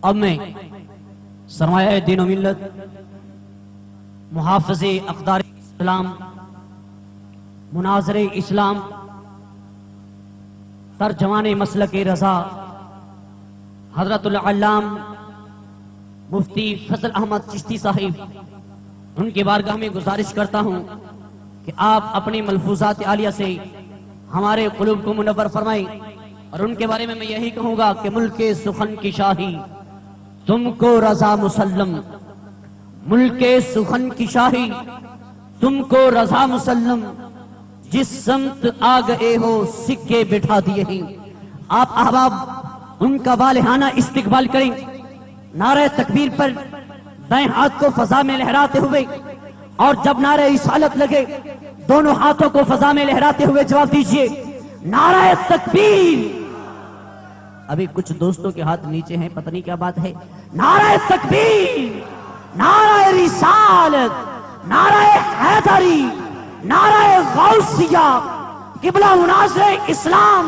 اب میں سرمایہ دین و ملت، محافظ اقدار اسلام، مناظر اسلام، ترجمان مسلک رضا حضرت العلام مفتی فضل احمد چشتی صاحب، ان کی بارگاہ میں گزارش کرتا ہوں کہ آپ اپنی ملفوظات عالیہ سے ہمارے قلوب کو منور فرمائیں، اور ان کے بارے میں یہی کہوں گا کہ ملک سخن کی شاہی تم کو رضا مسلم، ملک سخن کی شاہی تم کو رضا مسلم، جس سمت آ گئے ہو سکے بٹھا دیے ہیں۔ آپ احباب ان کا والہانہ استقبال کریں، نعرہ تکبیر پر دائیں ہاتھ کو فضا میں لہراتے ہوئے، اور جب نعرہ رسالت لگے دونوں ہاتھوں کو فضا میں لہراتے ہوئے جواب دیجئے نعرہ تکبیر۔ ابھی کچھ دوستوں کے ہاتھ نیچے ہیں، پتہ نہیں کیا بات ہے۔ نعرہ تکبیر، نعرہ رسالت، نعرہ حیدری، نعرہ غوثیہ، قبلہ مناظر اسلام،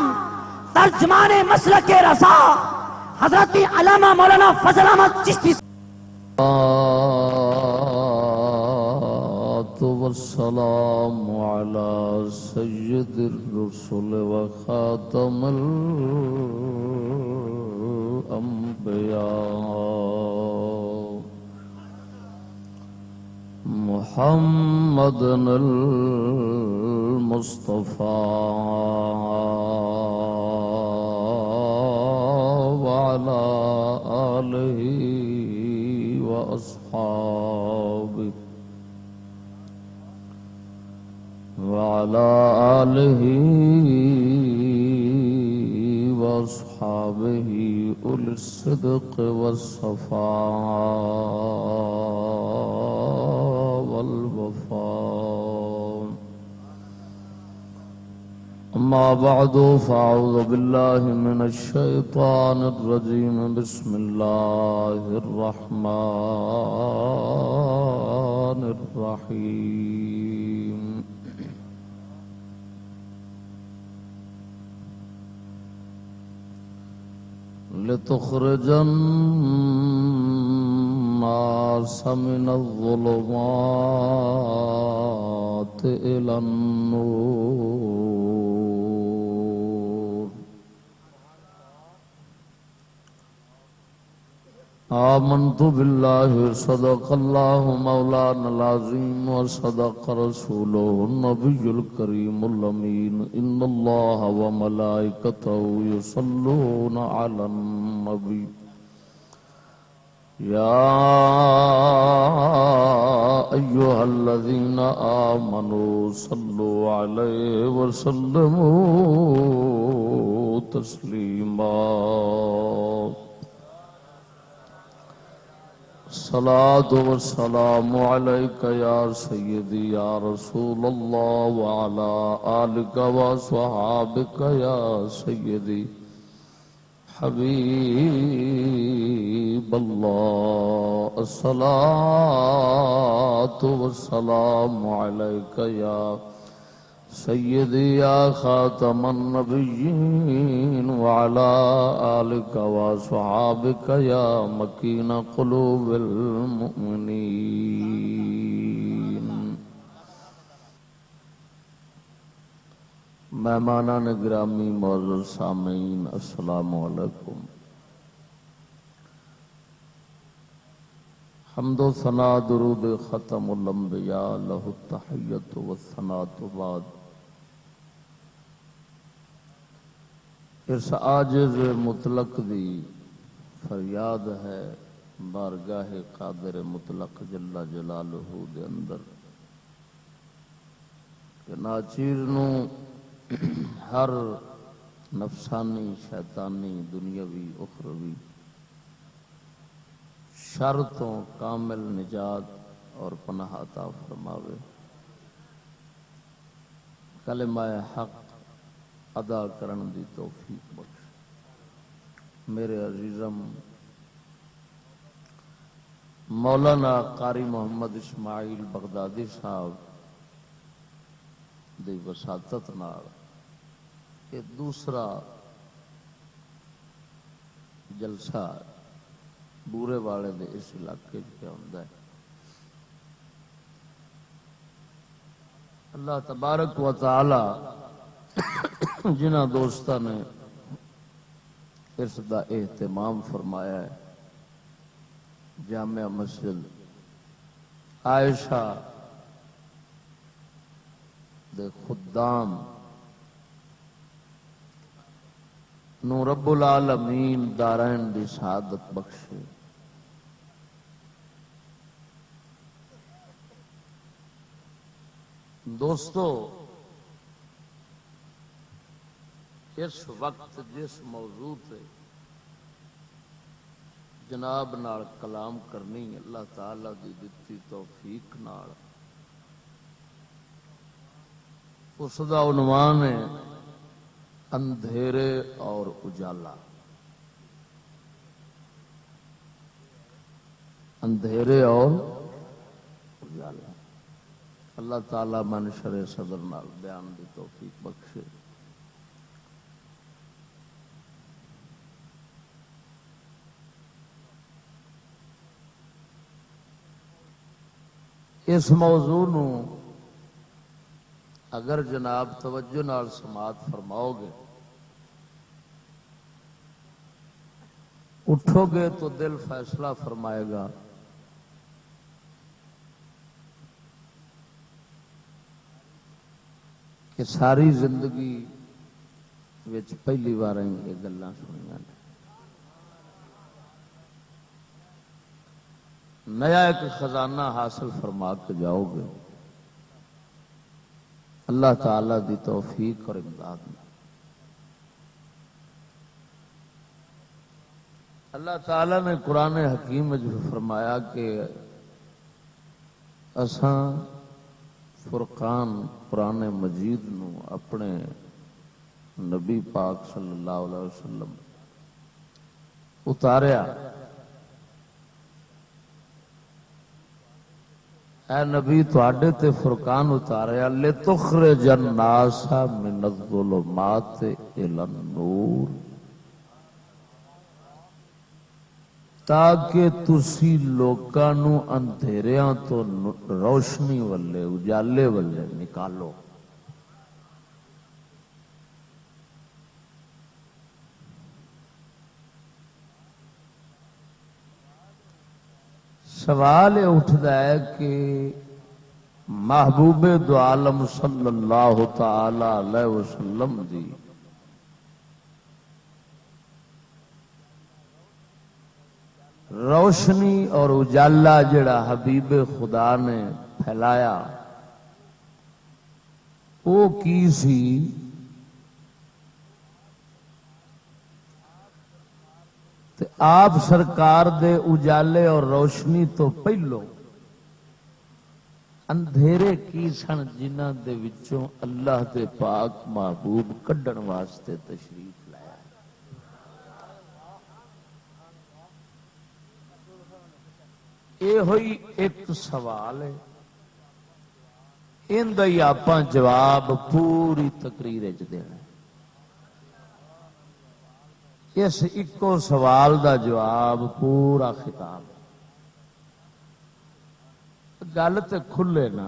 ترجمان مسلک رضا حضرت علامہ مولانا فضل احمد چشتی۔ والسلام على سيد الرسل وخاتم الأنبياء محمد المصطفى وعلى آله وأصحابه وعلى آله وأصحابه أولي الصدق والصفاء والوفاء. أما بعد فأعوذ بالله من الشيطان الرجيم. بسم الله الرحمن الرحيم. لتخرج الناس من الظلمات إلى النور. آمنت بالله صدق الله مولانا العظيم وصدق رسوله النبي الكريم الأمين. إن الله وملائكته يصلون على النبي يا أيها الذين آمنوا صلوا عليه وسلموا تسليما. الصلاة والسلام عليك يا سيدي يا رسول الله وعلى آلك وصحابك يا سيدي حبيب الله. الصلاة والسلام عليك يا سيدي يا خاتم النبيين وعلى آلك وصحابك يا مكين قلوب المؤمنين. مہمانان گرامی معزز سامعین، السلام علیکم. حمد و ثنا درود ختم الانبیاء لہ التحیت والثناء. بعد اس عاجز مطلق دی فریاد ہے بارگاہ قادر مطلق جل جلالہ دے اندر کہ ناچیر نو ہر نفسانی، شیطانی، دنیاوی، اخروی شر تو کامل نجات اور پناہ عطا فرماوے. کلمہ حق ادا کرن دی توفیق بخش. میرے عزیزم، مولانا قاری محمد اسماعیل بغدادی صاحب دی وساطت نال یہ دوسرا جلسہ بورے والے دے اس علاقے پہ ہوندا ہے۔ اللہ تبارک و تعالی جنہ دوستاں نے اس دا اہتمام فرمایا ہے، جامع مسجد عائشہ دے خدام نو رب العالمین دارین دی سعادت بخشے۔ دوستو، اس وقت جس موضوع تے جناب نال کلام کرنی اللہ تعالی دی دتی توفیق نال، اس دا عنوان ہے اندھیرے اور اجالا۔ اندھیرے اور اجالا۔ اللہ تعالی من شرع صدر نال بیان دی توفیق بخشے۔ اس موضوع نو اگر جناب توجہ نال سماعت فرماؤ گے، اٹھو گے تو دل فیصلہ فرمائے گا کہ ساری زندگی وچ پہلی بار یہ گلاں سنیاں نے۔ نیا ایک خزانہ حاصل فرما کے جاؤ گے اللہ تعالی دی توفیق اور امداد میں۔ اللہ تعالی نے قرآن حکیم میں جو فرمایا کہ اساں فرقان قرآن مجید نو اپنے نبی پاک صلی اللہ علیہ وسلم اتاریا۔ اے نبی تواڈے تے فرقان اتاریا لتخرج الناس من الظلمات الى النور، تاکہ تسی لوکاں نو اندھیریاں تو روشنی والے اجالے والے نکالو۔ سوال یہ اٹھتا ہے کہ محبوب دو عالم صلی اللہ تعالی علیہ وسلم دی روشنی اور اجالا جڑا حبیب خدا نے پھیلایا وہ کی سی؟ آپ سرکار دے اجالے اور روشنی تو پہلو اندھیرے کی سن جنہ دے وچوں اللہ دے پاک محبوب کڈن واسطے تشریف لایا۔ یہ ہوئی ایک سوال ہے، ان دا ہی آپاں جواب پوری تقریر وچ دینا ہے۔ اس ایکو سوال دا جواب پورا خطاب۔ گل تے کھلے نا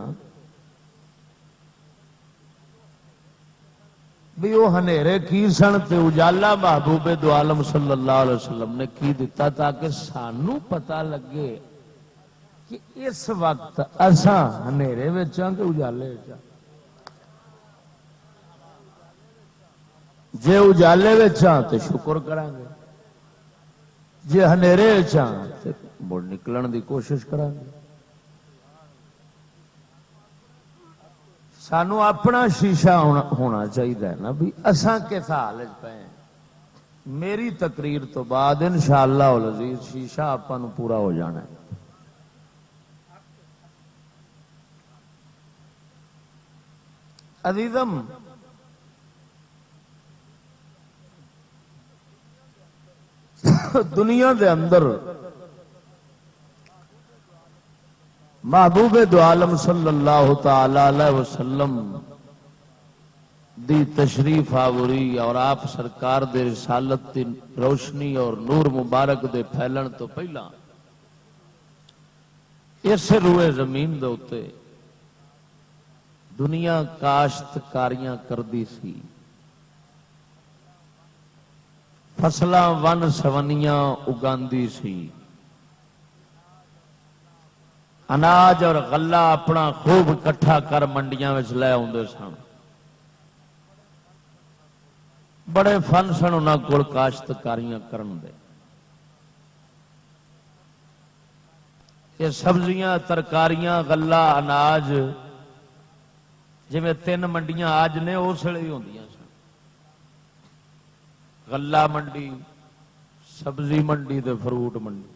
بھی وہ ہنیرے کی سن تے اجالا محبوب دو عالم صلی اللہ علیہ وسلم نے کی دیتا تاکہ سانو پتہ لگے کہ اس وقت اساں ہنیرے وچ ہاں کہ اجالے وچ ہاں۔ جے اجالے وچ ہاں تے شکر کریں گے، جے ہنیرے وچ ہاں تے مڑ نکلن دی کوشش کریں گے۔ سانو اپنا شیشہ ہونا چاہیے نا بھی اساں کس حال وچ پے ہیں۔ میری تقریر تو بعد انشاءاللہ العزیز شیشہ آپاں نو پورا ہو جانا ہے۔ عزیزم، دنیا دے اندر محبوب دو عالم صلی اللہ تعالی علیہ وسلم دی تشریف آوری اور آپ سرکار دے رسالت دی روشنی اور نور مبارک دے پھیلن تو پہلا اس روئے زمین دے اتے دنیا کاشتکاریاں کردی سی، فصلاں ون سونیاں اگاندی سی، اناج اور غلہ اپنا خوب کٹھا کر منڈیاں وچ لے آوندے سن۔ بڑے فن سن انہاں کول کاشتکاریاں کرن دے۔ یہ سبزیاں، ترکاریاں، غلہ، اناج جویں 3 منڈیاں آج نے اس ویلے ہی ہوندیاں سن۔ غلہ منڈی، سبزی منڈی تے فروٹ منڈی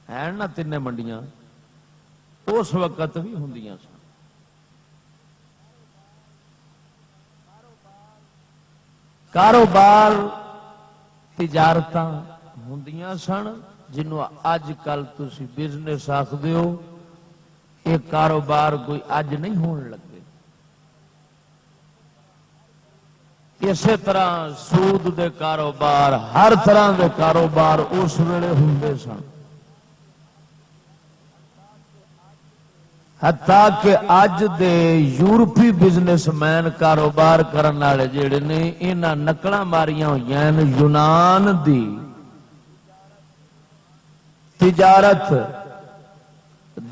ہیں نا 3 منڈیاں اس وقت بھی ہوندیاں سن۔ کاروبار تجارتاں ہوندیاں سن جنوں اج کل تسی بزنس آکھدے ہو، یہ کاروبار کوئی اج نہیں ہون لگے۔ اسی طرح سود دے کاروبار، ہر طرح دے کاروبار اس ویلے ہوندے سن، حتیٰ کہ اج دے یورپی بزنس مین کاروبار کرن والے جڑے نے انہاں نقلاں ماریاں ہوئیاں نے یونان دی تجارت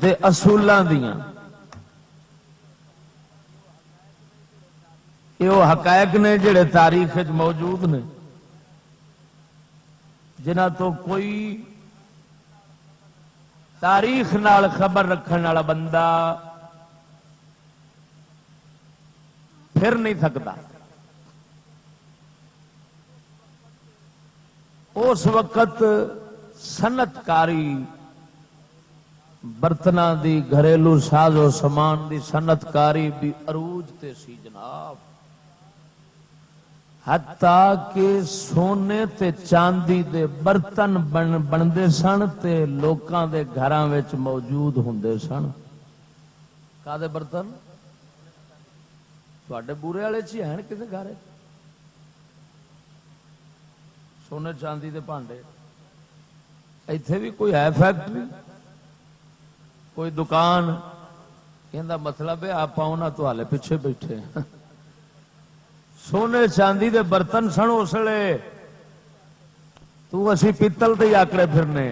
دے اصولاں دیاں۔ یہ وہ حقائق نے جڑے تاریخ وچ موجود نے، جنہاں تو کوئی تاریخ نال خبر رکھنے والا بندہ پھر نہیں سکتا۔ اس وقت صنعت کاری، برتناں دی، گھریلو ساز و سامان دی صنعت کاری بھی عروج تے سی جناب، حتیٰ کہ سونے تے چاندی دے برتن بندے سن تے لوکاں دے گھراں وچ موجود ہوندے سن۔ کادے برتن؟ تواڈے بورے والے چ ہیں کسے گھر سونے چاندی دے بھانڈے؟ ایتھے بھی کوئی ہے فیکٹری، کوئی دکان؟ کہندا مطلب ہے آپ انہاں تو ہالے پیچھے بیٹھے ہیں۔ سونے چاندی دے برتن سن اس لیے، تو اسی پیتل تے آکڑے پھرنے،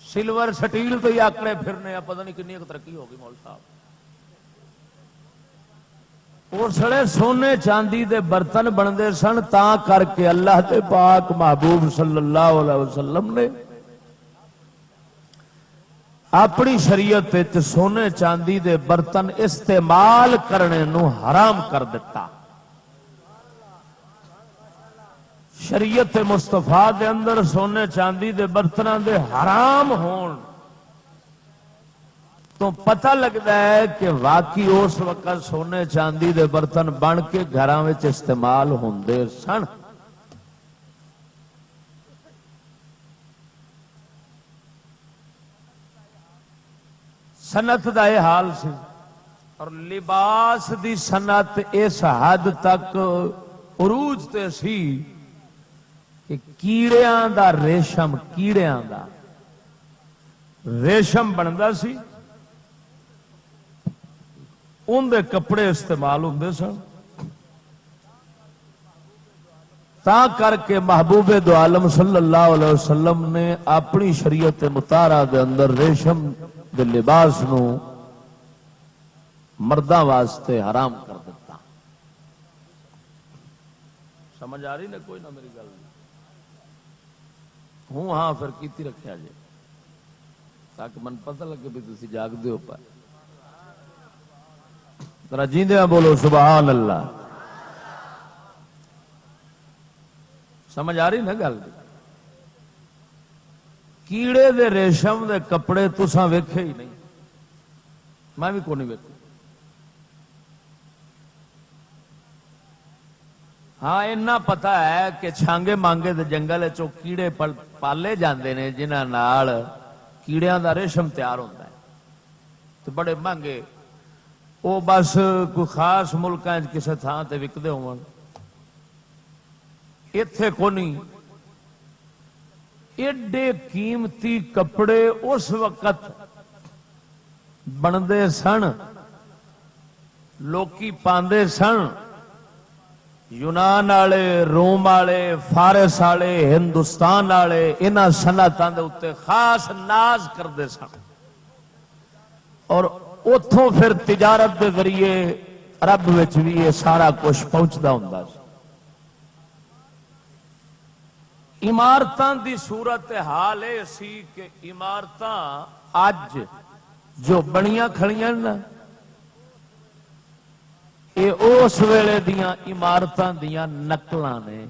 سلور سٹیل تے آکڑے پھرنے، پتہ نہیں کنی ترقی ہو گئی مول صاحب۔ اس لیے سونے چاندی دے برتن بنتے سن، تا کر کے اللہ دے پاک محبوب صلی اللہ علیہ وسلم نے اپنی شریعت وچ سونے چاندی دے برتن استعمال کرنے نو حرام کر دیتا۔ شریعت مصطفیٰ دے اندر سونے چاندی دے برتناں دے حرام ہون تو پتہ لگتا ہے کہ واقعی اس وقت سونے چاندی دے برتن بن کے گھراں وچ استعمال ہوندے سن۔ صنعت دا یہ حال سی، اور لباس دی صنعت اس حد تک عروج تے سی کہ کیڑیاں دا ریشم، کیڑیاں دا ریشم بندا سی، ان دے کپڑے استعمال ہوندے سن۔ تا کر کے محبوب دو عالم صلی اللہ علیہ وسلم نے اپنی شریعت مطہرہ دے اندر ریشم دے لباس نو مرداں واسطے حرام کر دیتا۔ سمجھ آ رہی نے کوئی نہ میری گل؟ ہوں ہاں پھر کیتی رکھیا جے تاکہ من پتہ لگے بھی تسی جاگ دے ہو پائے۔ ذرا جیندے بولو سبحان اللہ۔ سمجھ آ رہی نا گل؟ کیڑے دے ریشم دے کپڑے تساں ویکھے ہی نہیں، میں بھی کوئی نہیں ویکھے۔ ہاں اینا پتہ ہے کہ چھانگے مانگے دے جنگل چو کیڑے پالے جاندے نے جنہاں نال کیڑیاں دا ریشم تیار ہوتا ہے، تو بڑے مہنگے وہ بس کوئی خاص ملکاں کسی تھان تے وکدے ہون، ایتھے کو نہیں۔ ایڈے قیمتی کپڑے اس وقت بندے سن، لوکی پاندے سن، یونان والے، روم والے، فارس والے، ہندوستان والے انہاں صنعتاں دے اوتے خاص ناز کرتے سن، اور اتوں پھر تجارت دے ذریعے عرب وچ بھی یہ سارا کچھ پہنچتا ہوندا سی۔ عمارتاں دی صورت حال یہ سی کہ عمارتاں اج جو بنیاں کھڑیاں نا، یہ اس ویلے دیاں عمارتاں دیاں نقلاں نے۔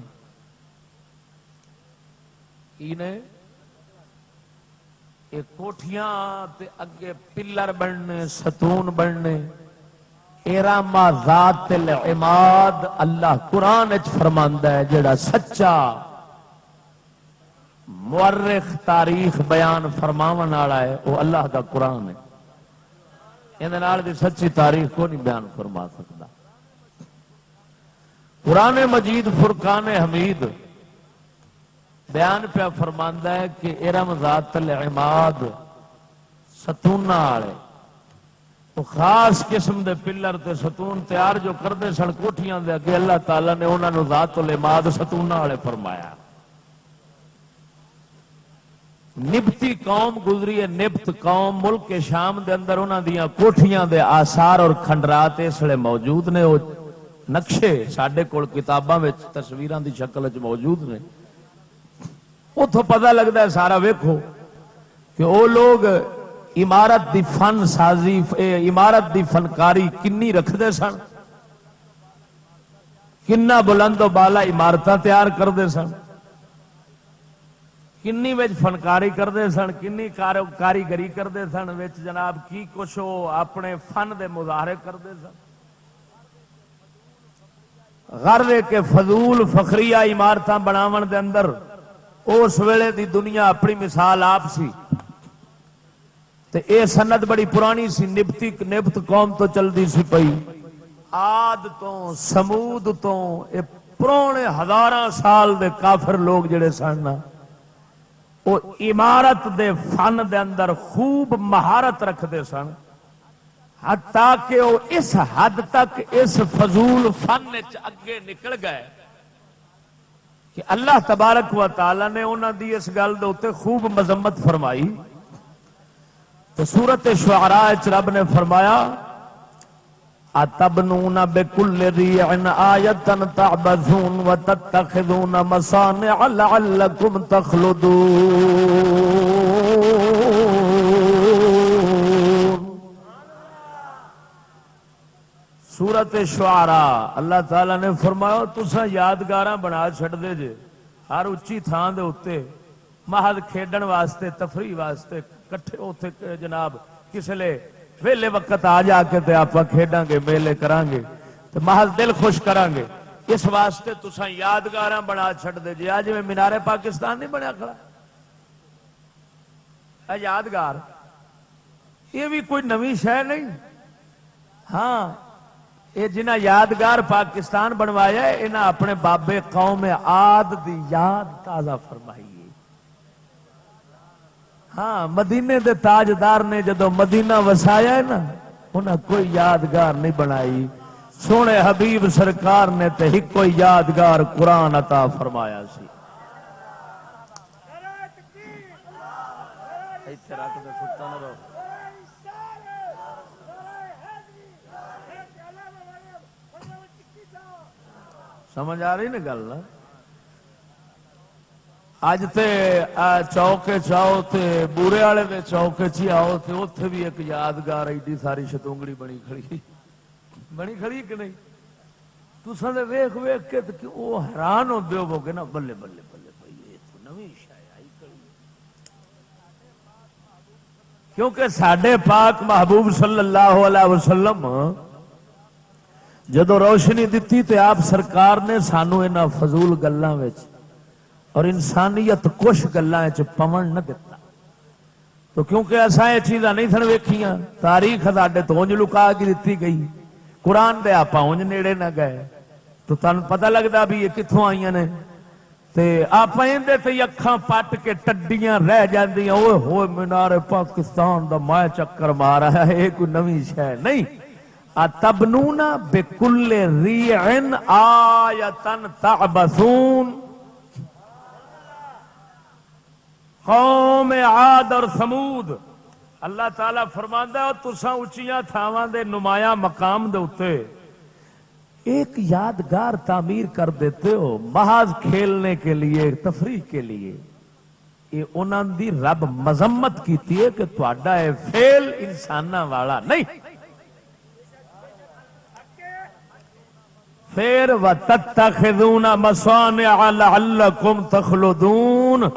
کی نے؟ یہ کوٹھیاں تے اگے پلر بننے، ستون بننے، ارام ذات العماد اللہ قرآن وچ فرماندا ہے، جڑا سچا مورخ تاریخ بیان فرماون والا ہے وہ اللہ دا قرآن ہے، اندے نال دی سچی تاریخ کو نہیں بیان فرما سکتا۔ قرآن مجید فرقان حمید بیان پہ فرماندا ہے کہ ارم ذات العماد ستونہ والے وہ خاص قسم دے پلر تے ستون تیار جو کرتے سن کوٹھیاں دے اگے، اللہ تعالیٰ نے انہاں نو ذات العماد ستونہ والے فرمایا۔ نبتی قوم گزری ہے، نبت قوم ملک شام دے اندر انہاں دیاں کوٹھیاں دے آثار اور کھنڈرات اس لیے موجود نے، وہ نقشے ساڈے کول کتاباں وچ تصویراں دی شکل وچ موجود نے، اتوں پتہ لگتا ہے سارا۔ ویکھو کہ وہ لوگ عمارت دی فن سازی، عمارت دی فنکاری کنی رکھتے سن، کنا بلند و بالا عمارتاں تیار کرتے سن، کنی وچ فنکاری کرتے سن، کنی کاریگری کرتے سن، وچ جناب کی کچھ وہ اپنے فن دے مظاہرے کرتے سن۔ غرے کے فضول فخریہ عمارتاں بناون دے اندر اس ویلے دی دنیا اپنی مثال آپ سی، تے اے سنت بڑی پرانی سی، نبت قوم تو چلدی سی پئی، عاد تو سمود تو اے پرانے ہزاراں سال دے کافر لوگ جڑے سن وہ عمارت دے فن دے اندر خوب مہارت رکھتے سن، حتیٰ کہ وہ اس حد تک اس فضول فن وچ اگے نکل گئے کہ اللہ تبارک و تعالی نے انہاں دی اس گل دے اوتے خوب مذمت فرمائی۔ تو سورۃ شعراء وچ رب نے فرمایا اتبنون بکل ریع آیۃ تعبثون وتتخذون مصانع لعلکم تخلدون۔ سورت شعراء اللہ تعالیٰ نے فرمایا تساں یادگاراں بنا چھڑ دے جے، ہر اچھی تھان دے اتے محض کھیڈن واسطے، تفریح واسطے کٹھے اوتھے جناب کس لے ویلے وقت آ جا کے تے آپا کھیڈاں گے، میلے کران گے تے محض دل خوش کران گے، اس واسطے تساں یادگاراں بنا چھڑ دے جے۔ آج میں مینار پاکستان نہیں بنیا کھڑا، اے یادگار، یہ بھی کوئی نویں شے نہیں۔ ہاں یہ جنہ یادگار پاکستان بنوایا ہے انہاں اپنے بابے قوم عاد دی یاد تازہ فرمائی ہے۔ ہاں مدینے دے تاجدار نے جدو مدینہ وسایا ہے نا، انہاں کوئی یادگار نہیں بنائی، سونے حبیب سرکار نے تے ہی کوئی یادگار قرآن عطا فرمایا سی۔ ایتھے رکھ دے ستا نہ رہو۔ سمجھ آ رہی نا گل نا؟ اج تے چوکے چاؤ تے بورے والے دے چوکے چی آؤ تے اوتھے بھی ایک یادگار ایڈی ساری شتونگڑی بنی کھڑی کہ نہیں؟ تساں دے ویکھ ویکھ کے تے او حیران ہوندے ہو کہ نا بلے بلے بلے بھائی یہ تو نویں شے آئی کھڑی۔ کیونکہ ساڈے پاک محبوب صلی اللہ علیہ وسلم جدو روشنی دیتی تے آپ سرکار نے سانو انہاں فضول گلاں وچ اور انسانیت کش گلاں وچ پون نہ دتا۔ تو کیونکہ ایسا یہ چیزاں نہیں سن ویکھیاں، تاریخ ساڈے تو انج لکا کے دتی گئی، قرآن دے آپ انج نیڑے نہ گئے، تو تمہیں پتہ لگتا بھی یہ کتوں آئی نے، تے آپ اندے تے اکھاں پٹ کے ٹڈیاں رہ جاندیاں، اوئے ہوئے مینار پاکستان دا میں چکر مارا ہے، یہ کوئی نویں شے نہیں۔ اتبنون بکل ریع آیۃ تعبثون، قوم عاد اور سمود اللہ تعالی فرماندا ہے تساں اچیاں تھاواں دے نمایاں مقام دے اوتے ایک یادگار تعمیر کر دیتے ہو محض کھیلنے کے لیے، تفریح کے لیے۔ یہ انہاں دی رب مذمت کیتی ہے کہ تہاڈا اے فعل انساناں والا نہیں۔ پھر وَتَتَّخِذُونَ مَصَانِعَ لَعَلَّكُمْ تَخْلُدُونَ،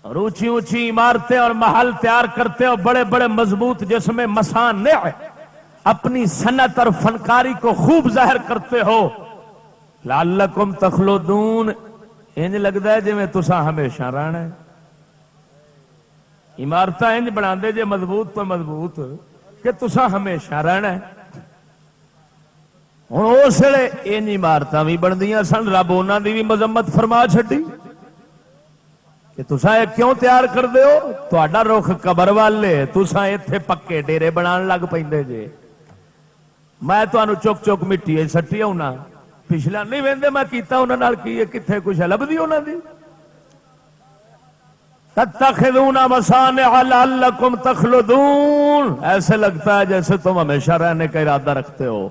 اور اونچی اونچی عمارتیں اور محل تیار کرتے ہو بڑے بڑے مضبوط، جس میں مصانع اپنی صنعت اور فنکاری کو خوب ظاہر کرتے ہو۔ لعلکم تخلدون، انج لگتا ہے جی میں تساں ہمیشہ رہنا ہے۔ عمارت انج بنا دے جے مضبوط تو مضبوط کہ تساں ہمیشہ رہنا ہے۔ ہوں اس ویلے ان عمارت بھی بندیاں سن، رب انہاں دی بھی مذمت فرما چھڈی کہ تساں یہ کیوں تیار کر دے ہو، تہاڈا رخ قبر والے، تساں ایتھے پکے ڈیرے بنان لگ پیندے جے۔ میں تانوں چک چک مٹی سٹی ہونا، پچھلا نہیں ویندے میں کیتا انہاں نال کی، کتھے کچھ لبدی انہاں دی۔ تتخذون مصانع لعلکم تخلدون، ایسے لگتا ہے جیسے تم ہمیشہ رہنے کا ارادہ رکھتے ہو۔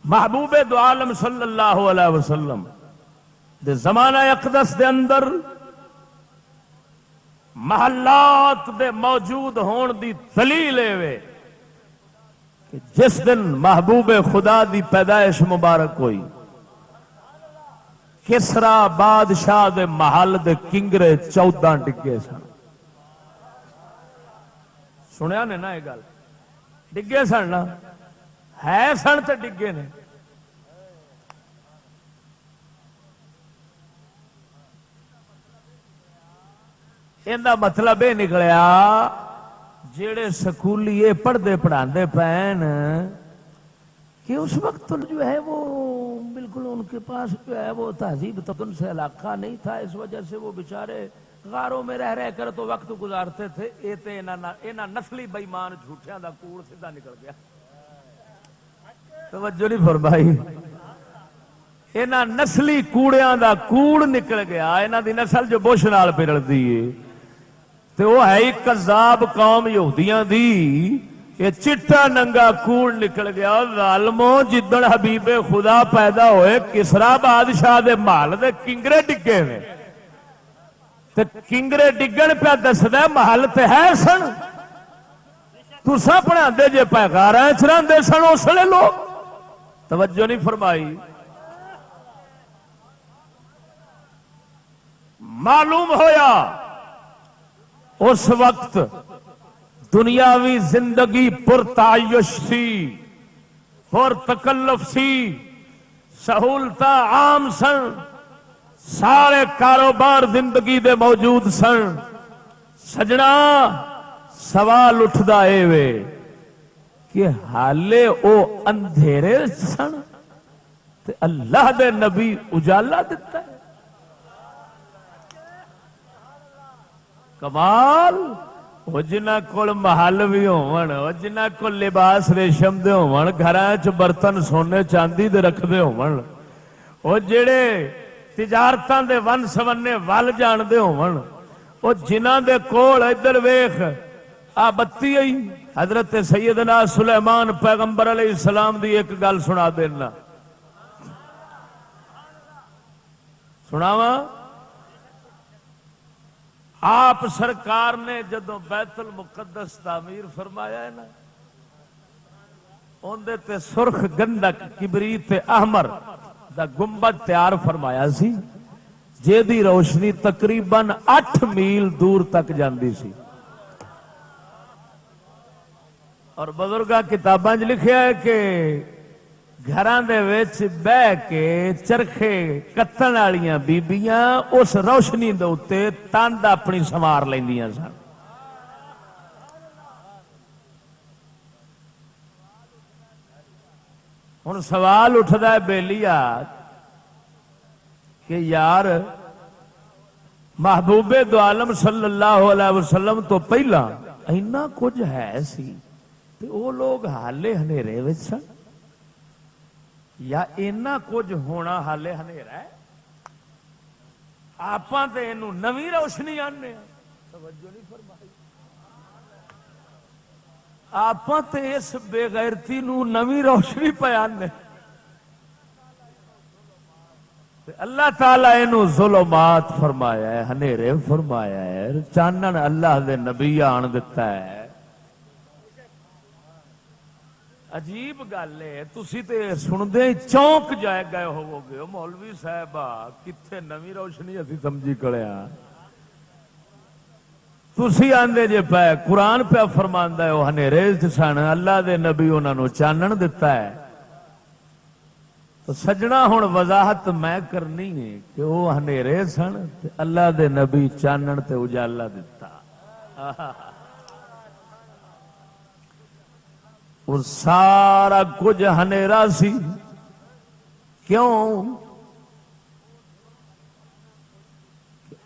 محبوب دو عالم صلی اللہ علیہ وسلم دے زمانہ اقدس دے اندر محلات دے موجود ہون دی دلیل ہے کہ جس دن محبوب خدا دی پیدائش مبارک ہوئی، کسرا بادشاہ دے محل دے کنگرے 14 ڈگے سن۔ سنیا نے نا یہ گل، ڈگے سن نا، ہے سن تے ڈگے نے۔ اندہ مطلب یہ نکلیا جڑے سکولی یہ پڑھتے پڑھاندے پین کہ اس وقت جو ہے وہ بالکل ان کے پاس جو ہے وہ تہذیب تمدن سے علاقہ نہیں تھا، اس وجہ سے وہ بیچارے غاروں میں رہ کر تو وقت گزارتے تھے۔ یہ تو انہاں نسلی بےمان جھوٹیاں دا کوڑ سیدھا نکل گیا، توجہ نہیں فرمائی۔ انہاں نسلی کوڑیاں دا کوڑ نکل گیا، انہاں دی نسل جو بش نال پرلدی ہے تو وہ ہے ایک کذاب قوم یہودیاں دی، یہ چٹا ننگا کوڑ نکل گیا۔ ظالموں، جدن حبیب خدا پیدا ہوئے کسرا بادشاہ دے محل دے کنگرے ڈگے نے، تے کنگرے ڈگن پہ دسدا محل تے ہے سن، تساں پڑھاندے جے پیغاراں وچ رہندے سن اس ویلے لوگ، توجہ نہیں فرمائی۔ معلوم ہویا اس وقت دنیاوی زندگی پرتعیش سی، پر تکلف سی، سہولتاں عام سن، سارے کاروبار زندگی دے موجود سن۔ سجنا سوال اٹھدا اے وے کہ حالے او اندھیرے سن تے اللہ دے نبی اجالا دیتا ہے۔ کمال، وہ جنہ کول محل بھی ہون، وہ جنہ کول لباس ریشم دے ہون، گھراں وچ برتن سونے چاندی دے رکھ دے ہون، وہ جڑے تجارتاں دے ون سونے ول جان دے ہون، وہ جنہ دے کول ادھر ویکھ آ بتی آئی۔ حضرت سیدنا سلیمان پیغمبر علیہ السلام دی ایک گل سنا دینا، سناواں۔ آپ سرکار نے جدو بیت المقدس تعمیر فرمایا ہے نا، اندے تے سرخ گندک کبریت احمر دا گنبد تیار فرمایا سی، جے دی روشنی تقریباً 8 میل دور تک جاندی سی۔ اور بزرگاں کتاباں وچ لکھیا ہے کہ گھراں دے وچ بہ کے چرخے کتن والیاں بیبیاں اس روشنی دے اوتے تند اپنی سنوار لیندیاں سن. ہن سوال اٹھدا ہے بیلیا کہ یار محبوب دو عالم صلی اللہ علیہ وسلم تو پہلا اینا کچھ ہے سی تے او لوگ حالے ہنیرے وچ سن یا اینا کچھ ہونا حالے ہنیرا ہے؟ آپاں تے اینو نویں روشنی آنے توجہ نہیں فرمائی. آپاں تے اس بے غیرتی نو نویں روشنی پہ آنے. اللہ تعالیٰ اینو ظلمات فرمایا ہے ہنیرے فرمایا ہے چانن اللہ دے نبی آن دیتا ہے. عجیب گل ہے تسی تے سندے چونک جائے گئے ہو گے مولوی صاحبہ کتھے نویں روشنی اسی سمجھی کڑیا. تسی آندے جے پے قرآن پہ فرماندا ہے وہ ہنیرے سن اللہ دے نبی انہاں نو چانن دیتا ہے. تو سجنا ہن وضاحت میں کرنی ہے کہ وہ ہنیرے سن تے اللہ دے نبی چانن تے اجالا دیتا. وہ سارا کچھ ہنیرا سی کیوں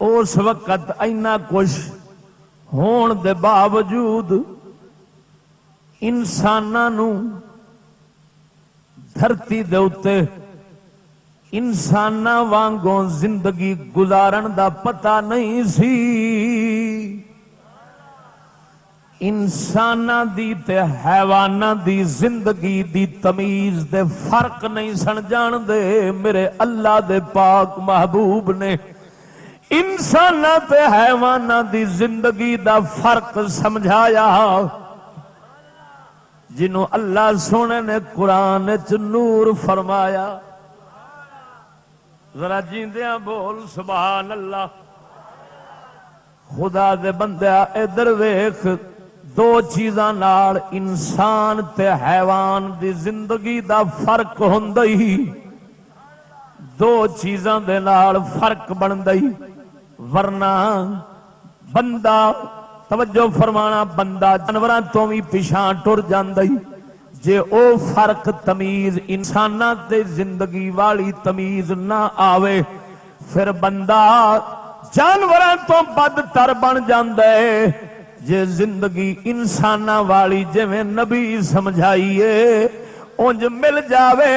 اس وقت اینا کچھ ہون دے باوجود انساناں نو دھرتی دے اتے انساناں وانگوں زندگی گزارن دا پتہ نہیں سی. انساناں دی تے حیواناں دی زندگی دی تمیز دے فرق نہیں سن جان دے. میرے اللہ دے پاک محبوب نے انساناں تے حیواناں دی زندگی دا فرق سمجھایا جنوں اللہ سونے نے قرآن وچ نور فرمایا. ذرا جیندیاں بول سبحان اللہ. خدا دے بندیا ادھر ویکھ دو چیزاں نال انسان تے حیوان دی زندگی دا فرق ہوندئی. دو چیزاں دے نال فرق بندئی ورنہ بندہ توجہ فرمانا بندہ جانوراں تو بھی پیچھے ٹر جاندئی. جے او فرق تمیز انساناں تے زندگی والی تمیز نہ آوے پھر بندہ جانوراں تو بدتر بن جاندا ہے. جے زندگی انساناں والی جویں نبی سمجھائیے اونج مل جاوے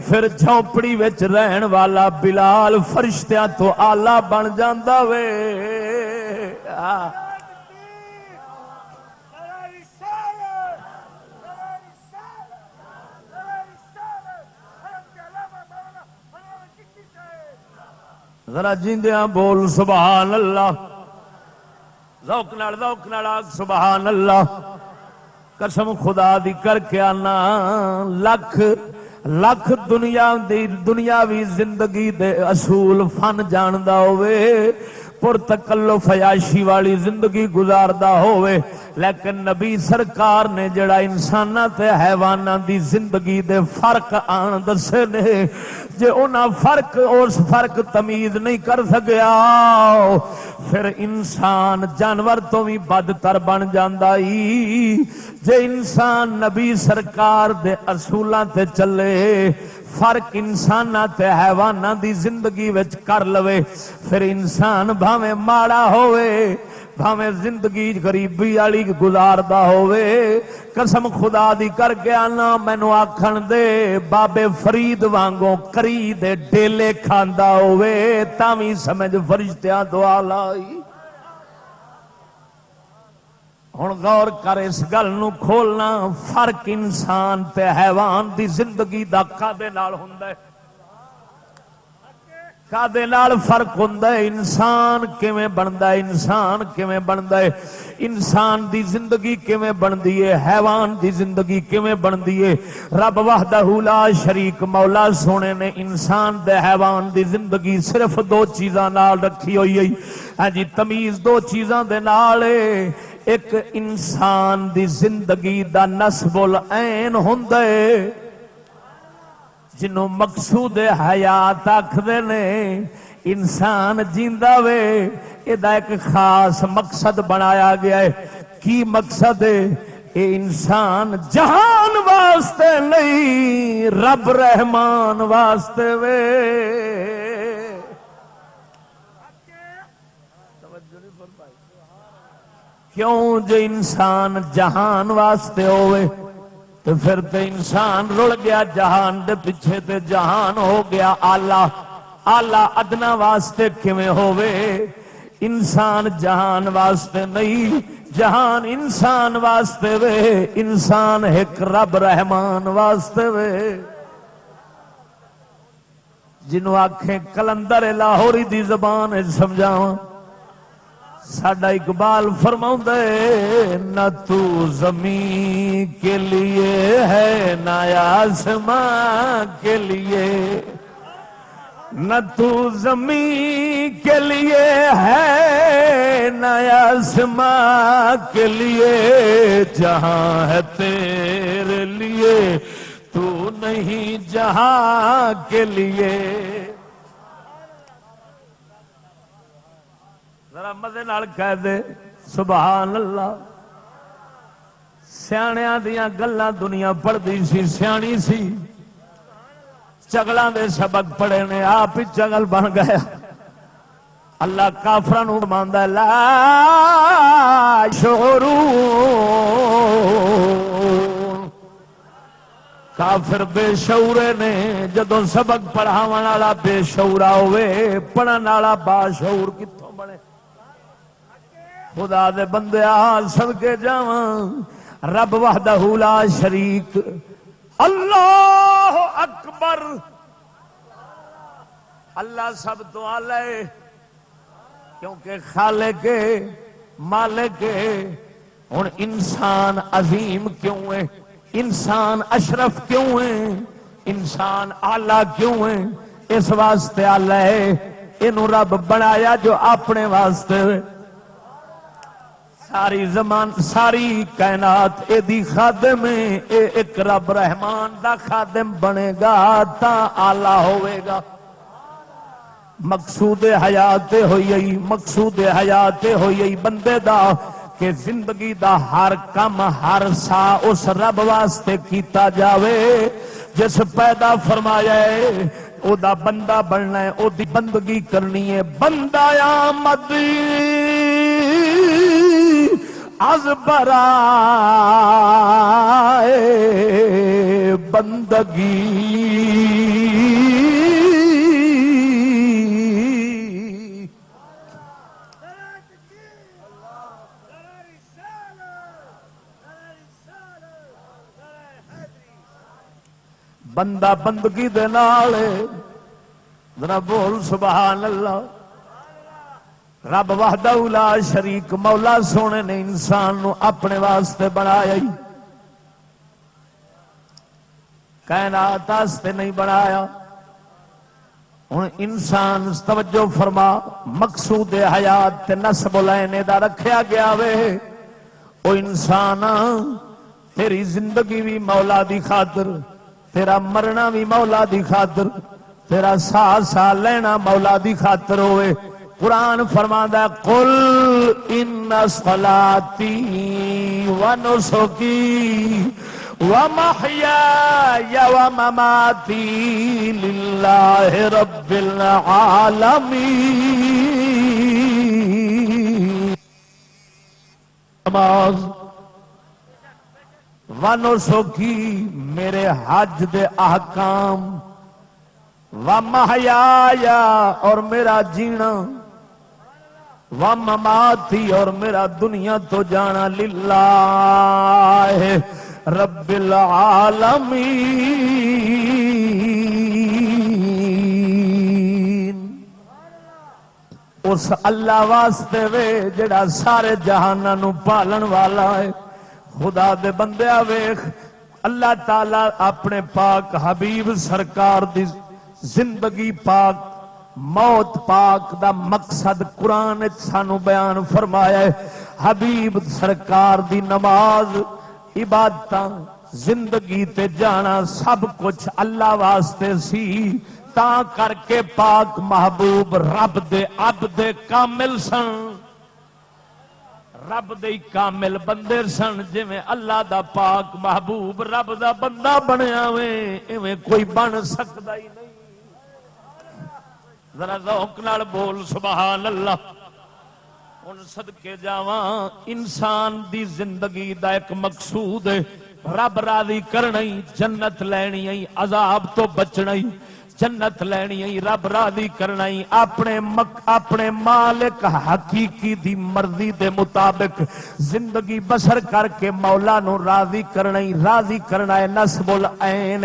پھر جھونپڑی وچ رہن والا بلال فرشتیاں تو آلہ بن جاندا وے. ذرا جیندیاں بول سبحان اللہ. ذوق نال آگ سبحان اللہ. قسم خدا دی کر کے آنا لکھ لکھ دنیاوی زندگی دے اصول فن جاندا ہوئے پر تکلف عیاشی والی زندگی گزاردا ہوئے لیکن نبی سرکار نے جڑا انساناں تے حیواناں دی زندگی دے فرق آن دسے نے جے انہاں اس فرق تمیز نہیں کر سکیا پھر انسان جانور تو بھی بدتر بن جاندا ہی. جے انسان نبی سرکار دے اصولاں تے چلے فرق انساناں تے حیواناں دی زندگی وچ کر لوے پھر انسان بھاویں ماڑا ہوئے بھاویں زندگی غریبی والی گزاردا ہوئے قسم خدا دی کر کے آنا مینوں آکھن دے بابے فرید وانگوں کری دے ڈیلے کھاندا ہوئے تاویں سمجھ فرشتیاں دعا لائی. ہن غور کر اس گل نو کھولنا فرق انسان تے حیوان دی زندگی دا کادے نال ہوندا ہے کادے نال فرق ہوندا ہے. انسان کیویں بندا ہے انسان کیویں بندا ہے انسان دی زندگی کیویں بندی ہے حیوان دی زندگی کیویں بندی ہے. رب وحدہ لا شریک مولا سونے نے انسان دے حیوان دی زندگی صرف دو چیزاں نال رکھی ہوئی ہے. ہاں جی تمیز دو چیزاں دے نال ایک انسان دی زندگی دا نسب العین ہوندا ہے جنوں مقصود حیات آکھدے نے انسان جیندا وے ادا ایک خاص مقصد بنایا گیا ہے کی مقصد ہے اے انسان جہان واسطے نہیں رب رحمان واسطے وے کیوں جو انسان جہان واسطے ہوئے تو پھر تے انسان رل گیا جہان دے پیچھے تے جہان ہو گیا آلہ ادنا واسطے کیویں ہوئے انسان جہان واسطے نہیں جہان انسان واسطے وے انسان ایک رب رحمان واسطے وے جنوں آنکھیں کلندر لاہوری دی زبان سمجھاواں ساڈا اقبال فرماؤندا ہے نہ تو زمین کے لیے ہے نہ آسمان کے لیے نہ تو زمین کے لیے ہے نہ آسمان کے لیے جہاں ہے تیرے لیے تو نہیں جہاں کے لیے ذرا مزے نال کہہ دے سبحان اللہ سیاںیاں دیاں گلاں دنیا پڑھدی سی سیانی سی چگلاں دے سبق پڑھے نے آپ ہی چگل بن گیا اللہ کافراں نوں فرماندا ہے لا شعورون کافر بے شعورے نے جدوں سبق پڑھاون والا بے شعورا ہوئے پڑھن والا باشعور کتھوں بنے خدا دے بندے صدقے جاواں رب وحدہ لا شریک اللہ اکبر اللہ سب تو اعلی ہے کیونکہ خالق مالک ہن انسان عظیم کیوں ہے انسان اشرف کیوں ہے انسان اعلی کیوں ہے اس واسطے اعلی ہے اینو رب بنایا جو اپنے واسطے ساری زمان ساری کائنات اے دی خادم ہے اے ایک رب رحمان دا خادم بنے گا تا آلہ ہوئے گا مقصود حیات ہوئی مقصود حیات ہوئی بندے دا کہ زندگی دا ہر کم ہر سا اس رب واسطے کیتا جاوے جس پیدا فرمایا ہے او دا بندہ بننا ہے او دی بندگی کرنی ہے بندہ آمد از برائے بندگی بندہ بندگی دے نال ذرا بول سبحان اللہ رب وحدہ لا شریک مولا سونے نے انسان نو اپنے واسطے بنایا ہی کائنات واسطے نہیں بنایا ہن انسان توجہ فرما مقصود حیات تے نسب العین دا رکھیا گیا وے او انسان تیری زندگی بھی مولا دی خاطر تیرا مرنا بھی مولا دی خاطر تیرا سا لینا مولا دی خاطر ہوئے قرآن فرماندا ہے قل ان صلاتی و نسکی و محیای و مماتی للہ رب العالمین نماز و نسکی میرے حج دے احکام و محیایا اور میرا جینا و مماتی اور میرا دنیا تو جانا للہ رب العالمین اس اللہ واسطے وے جڑا سارے جہاناں نو پالن والا ہے خدا دے بندیا ویکھ اللہ تعالی اپنے پاک حبیب سرکار دی زندگی پاک موت پاک دا مقصد قرآن سانو بیان فرمایا ہے حبیب سرکار دی نماز عبادتاں زندگی تے جانا سب کچھ اللہ واسطے سی، تا کر کے پاک محبوب رب دے عبد کامل سن، رب دے کامل بندے سن، جویں اللہ دا پاک محبوب رب دا بندہ بنیا وے ایویں کوئی بن سکدا ہی نہیں۔ ذرا ذوق نال بول سبحان اللہ۔ ہن صدقے جاواں انسان دی زندگی دا ایک مقصود ہے رب راضی کرنا ہی، جنت لینی ہے، عذاب تو بچنا ہی، جنت لینی ہے، رب راضی کرنا ہی، اپنے مالک حقیقی دی مرضی دے مطابق زندگی بسر کر کے مولا نو راضی کرنا ہی، راضی کرنا ہے نصب العین،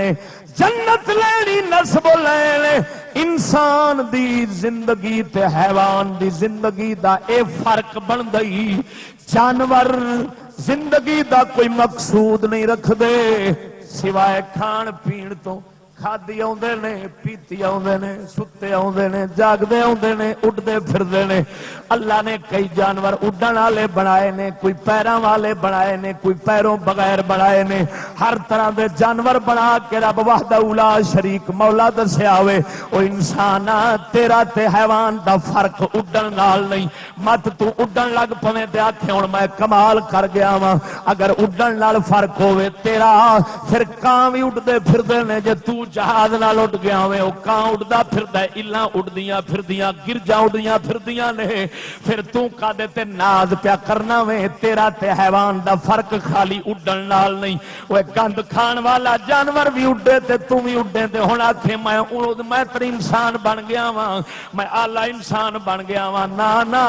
جنت لینی نصب العین۔ انسان دی زندگی تے حیوان دی زندگی دا اے فرق بن گئی، جانور زندگی دا کوئی مقصود نہیں رکھ دے سوائے کھان پین تو، کھادی آوندے نے، پیتی آوندے نے، ستے آوندے نے، جاگدے آوندے نے، اڈدے پھردے نے۔ اللہ نے کئی جانور اڈن والے بنائے نے، کوئی پیراں والے بنائے نے، کوئی پیروں بغیر بنائے نے، ہر طرح دے جانور بنا کے رب وحدہ لا شریک مولا دسیا ہوئے۔ او انسانا تیرا تے حیوان دا فرق اڈن نال نہیں، مت تو اڈن لگ پویں تے آکھے ہن میں کمال کر گیا واں، اگر اڈن نال فرق ہوئے تیرا پھر کاں وی اڈدے پھردے نے، جے تو جہاز نال اڈ گیا ہوئے او کاں اڈدا پھردا ہے، الاں اڈدیاں پھردیاں، گرجاں اڈدیاں پھردیاں نے، پھر تو کدے تے ناز پیا کرنا وے، تیرا تے حیوان دا فرق خالی اڈن نال نہیں۔ اوے گند کھان والا جانور بھی اڈے تے تو بھی اڈے تے ہن آکھے میں تری انسان بن گیا واں، میں اعلی انسان بن گیا واں، نا نا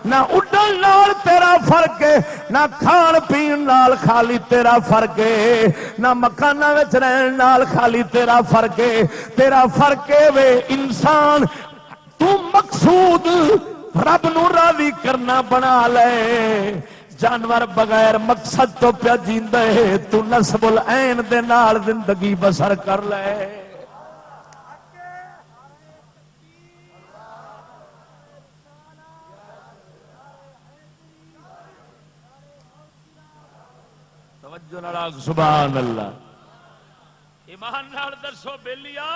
نہ اڈن نال تیرا فرق ہے، نہ کھان پین نال خالی تیرا فرق ہے، نہ مکاناں وچ رہن نال خالی تیرا فرق ہے، تیرا فرق ہے وے انسان تو مقصود رب نو راضی کرنا بنا لے، جانور بغیر مقصد تو پیا جیندا ہے، تو نصب العین دے نال زندگی بسر کر لے۔ توجہ نال سبحان اللہ۔ ایمان نال دسو بیلیا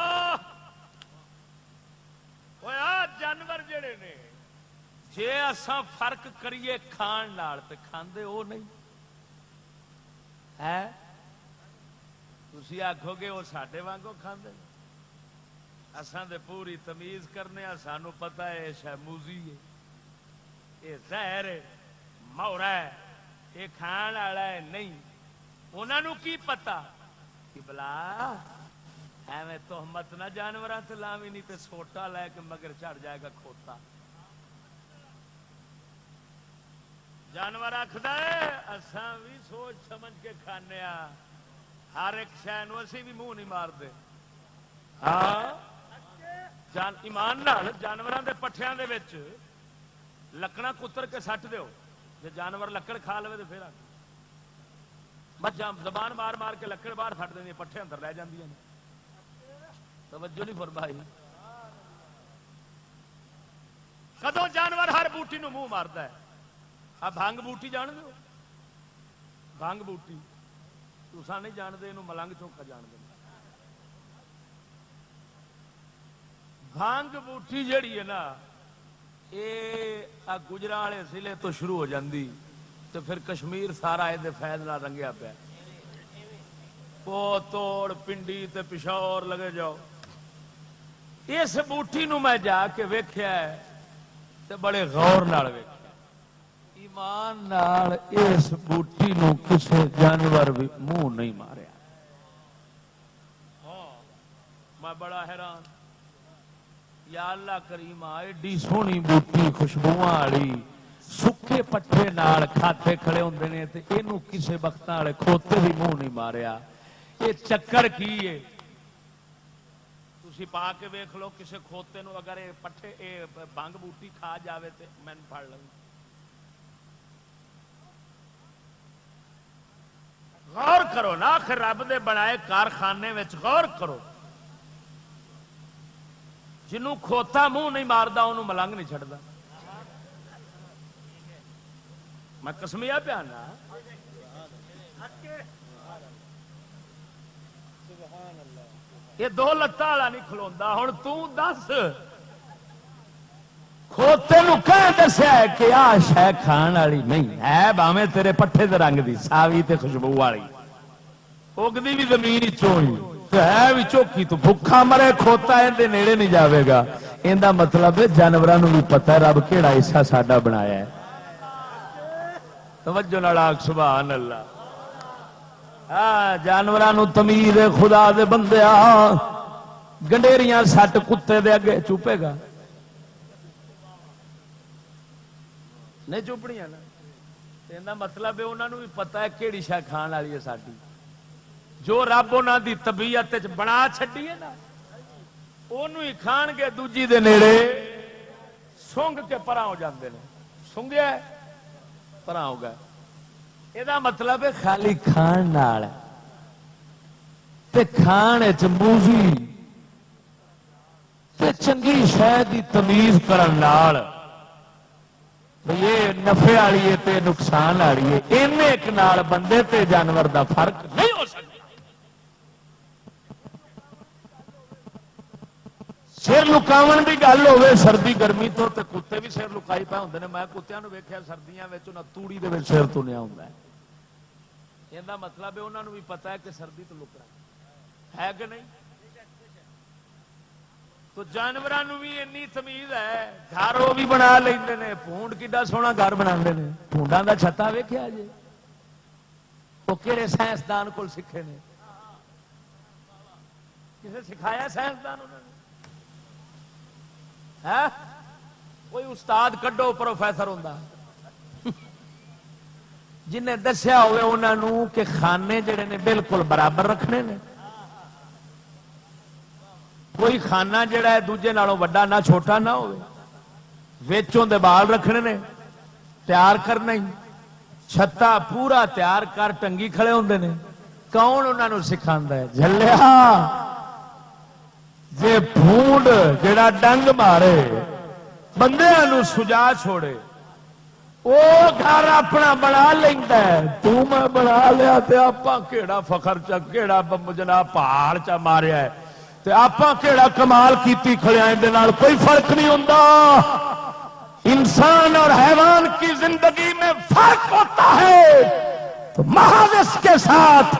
ہویا جانور جڑے نے جے اساں فرق کریے کھان نال تے کھاندے او نہیں ہے، تسی آکھو گے وہ ساڈے وانگو کھاندے، اساں تے پوری تمیز کرنے آ، سانو پتہ ہے یہ شے موزی ہے، یہ زہر ہے، مورا ہے، یہ کھان والا ہے نہیں، انہاں نو کی پتہ کہ بلا ایویں تہمت نہ جانوراں تے لاویں نہیں تے سوٹا لے کے مگر چڑھ جائے گا کھوتا۔ جانور آکھدا ہے اساں بھی سوچ سمجھ کے کھانے آ، ہر ایک شے نو اسی بھی منہ نہیں مار دے۔ ہاں ایمان نال جانوراں دے پٹھیاں دے وچ لکڑاں کتر کے سٹ دیو، جے جانور لکڑ کھا لے تے پھر مجھاں زبان مار مار کے لکڑ باہر سٹ دیں، پٹھے اندر لے جاندیاں نے۔ توجہ نہیں فرمائی؟ کدوں جانور ہر بوٹی نو منہ ماردا ہے؟ آ بھنگ بوٹی جان دو، بھنگ بوٹی تساں نہیں جانتے، اینو ملنگ چوکا جان دے۔ بھنگ بوٹی جیڑی ہے نا یہ گجرا والے ضلع تو شروع ہو جاندی تو پھر کشمیر سارا یہ فیض نال رنگیا پیا، پو توڑ پنڈی تے پشاور لگے جاؤ۔ اس بوٹی نو میں جا کے ویکھیا ہے تے بڑے غور نال ویکھیا، ایمان نال اس بوٹی نو کسے جانور بھی منہ نہیں ماریا۔ ہاں میں بڑا حیران، یا اللہ کریم ایڈی سونی بوٹی خوشبو والی، سکے پٹھے نال کھاتے کھڑے ہوندے نے تے اینو کسے بختاں والے کھوتے بھی منہ نہیں ماریا۔ یہ چکر کی ہے؟ تسی پا کے ویکھ لو کسے کھوتے نو اگر یہ پٹھے اے بھنگ بوٹی کھا جاوے تے مین پھڑ لوں۔ غور کرو نا، آخر رب دے بنائے کارخانے وچ غور کرو، جنوں کھوتا منہ نہیں ماردا انہوں ملنگ نہیں چھڑدا۔ میں قسمیا پیانا یہ دو لتاں والا نہیں کھلوندا. ہن تو دس کھوتے نو کہہ دسیا ہے کہ آ شے کھان والی نہیں ہے، باویں تیرے پٹھے دے رنگ دی ساوی تے خوشبو والی اگدی بھی زمین چوئی ہے بھی چوکی تو بھکھا مرے کھوتا اندے نیڑے نہیں جاوے گا. ایندا مطلب ہے جانوراں نو بھی پتہ ہے رب کیڑا حصہ ساڈا بنایا ہے. توجہ نال آکھ سبحان اللہ. ہاں جانوراں نو تمیز ہے خدا دے بندیا. گنڈیریاں سٹ کتے دے اگے چوپے گا نہیں چوپڑیاں نا. ایندا مطلب ہے انہاں نو بھی پتہ ہے کیڑی شے کھان والی ہے ساڈی. جو رب انہاں دی طبیعت وچ بنا چھڈی ہے نا اونوں ہی کھان گے. دوجی دے نیڑے سونگ کے پراں ہو جاندے نے. سونگیا پراں ہو گئے. یہ مطلب ہے خالی کھان نال تے کھان وچ موزی تے چنگی شے دی تمیز کرن نال یہ نفع والی ہے تے نقصان والی ہے. ایک نال بندے تے جانور دا فرق نہیں ہو سکتا. سر لکاون دی گل ہوے سردی گرمی تو تے کتے بھی سر لکائی پے ہوندے نے. میں کتیاں نو ویکھیا سردیاں وچ انہاں توڑی دے وچ سر تنیا ہوندا ہے. ایندا مطلب ہے انہاں نو بھی پتہ ہے کہ سردی تو لکنا ہے کہ نہیں. تو جانوراں نو بھی اتنی تمیز ہے. گھر وہ بھی بنا لیندے نے. پونڈ کڈا سوہنا گھر بناندے نے. پونڈاں دا چھتا ویکھیا جی وہ کہڑے سائنسدان کول سکھے نے. کسے سکھایا سائنسدان انہوں نے؟ کوئی استاد کڈو پروفیسر ہوندا جنہیں دسیا ہوئے انہوں کہ خانے جڑے نے بالکل برابر رکھنے نے. کوئی خانہ جڑا ہے دوجے نالوں وڈا نہ چھوٹا نہ ہوئے. وچوں دے بال رکھنے نے تیار کرنا ہی. چھتا پورا تیار کر ٹنگی کھڑے ہوندے نے. کون انہوں سکھاندا ہے؟ جھلیا جے پھونڈ جڑا ڈنگ مارے بندیاں نو سجا چھوڑے وہ گھر اپنا بنا لینا ہے. تو میں بنا لیا تے آپاں کیڑا فخر چا کیڑا جناب پہاڑ چا ماریا ہے تے آپاں کیڑا کمال کیتی کھڑے ہیں. دے نال کوئی فرق نہیں ہوندا. انسان اور حیوان کی زندگی میں فرق ہوتا ہے تو محض اس کے ساتھ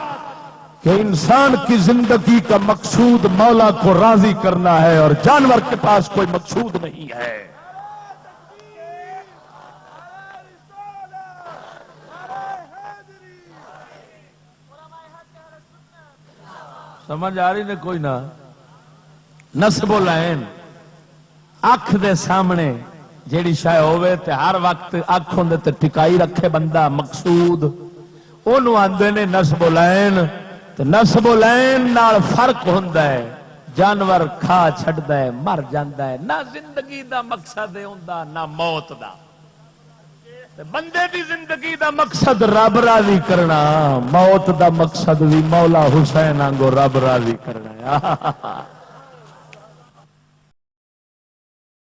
کہ انسان کی زندگی کا مقصود مولا کو راضی کرنا ہے اور جانور کے پاس کوئی مقصود نہیں ہے. سمجھ آ رہی نے کوئی نہ. نسب العین اکھ دے سامنے جیڑی شے ہوے تے ہر وقت اکھ ہوندے تے ٹکائی رکھے بندہ مقصود اونوں آندے نے نسب العین. تے نسب العین نال فرق ہوندا ہے. جانور کھا چھڈدا ہے مر جاندا ہے. نہ زندگی دا مقصد ہوندا نہ موت دا. تے بندے دی زندگی دا مقصد رب راضی کرنا. موت دا مقصد بھی مولا حسین آنگو رب راضی کرنا.